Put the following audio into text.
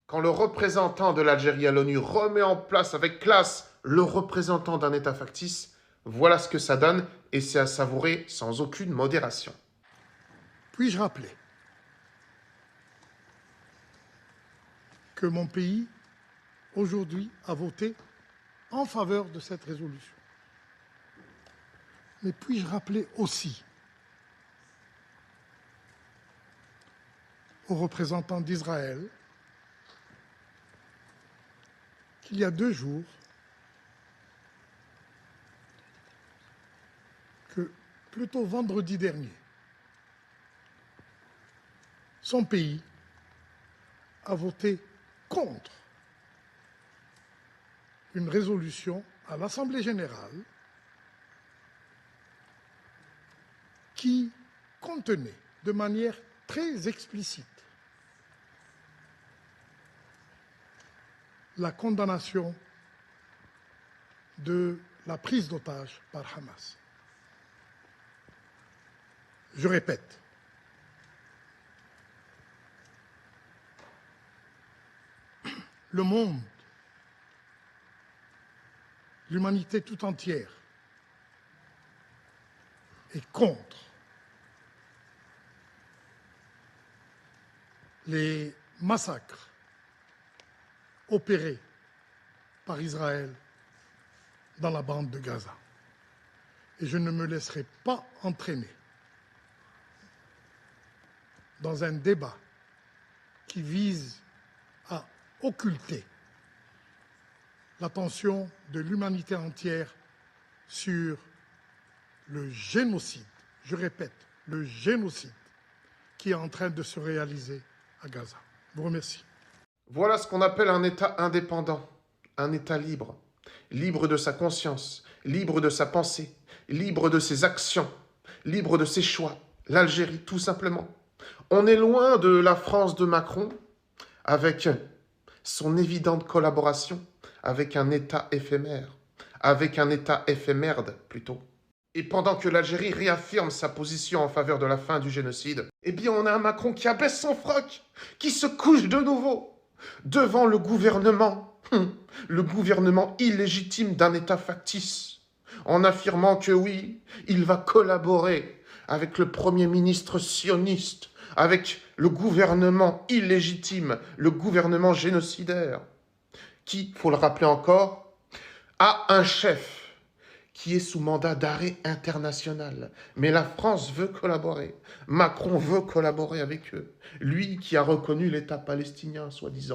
Quand le représentant de l'Algérie à l'ONU remet en place avec classe le représentant d'un État factice, voilà ce que ça donne et c'est à savourer sans aucune modération. Puis-je rappeler que mon pays, aujourd'hui, a voté en faveur de cette résolution. Mais puis-je rappeler aussi aux représentants d'Israël qu'il y a 2 jours, que plutôt vendredi dernier, son pays a voté contre une résolution à l'Assemblée générale qui contenait de manière très explicite la condamnation de la prise d'otage par Hamas. Je répète, le monde, l'humanité tout entière est contre les massacres opérés par Israël dans la bande de Gaza. Et je ne me laisserai pas entraîner dans un débat qui vise à occulter l'attention de l'humanité entière sur le génocide, je répète, le génocide qui est en train de se réaliser à Gaza. Je vous remercie. Voilà ce qu'on appelle un État indépendant, un État libre, libre de sa conscience, libre de sa pensée, libre de ses actions, libre de ses choix. L'Algérie, tout simplement. On est loin de la France de Macron, avec son évidente collaboration avec un État éphémère, avec un État éphémerde plutôt. Et pendant que l'Algérie réaffirme sa position en faveur de la fin du génocide, eh bien on a un Macron qui abaisse son froc, qui se couche de nouveau devant le gouvernement illégitime d'un État factice, en affirmant que oui, il va collaborer avec le Premier ministre sioniste, avec le gouvernement illégitime, le gouvernement génocidaire, qui, faut le rappeler encore, a un chef qui est sous mandat d'arrêt international. Mais la France veut collaborer. Macron veut collaborer avec eux. Lui qui a reconnu l'État palestinien, soi-disant.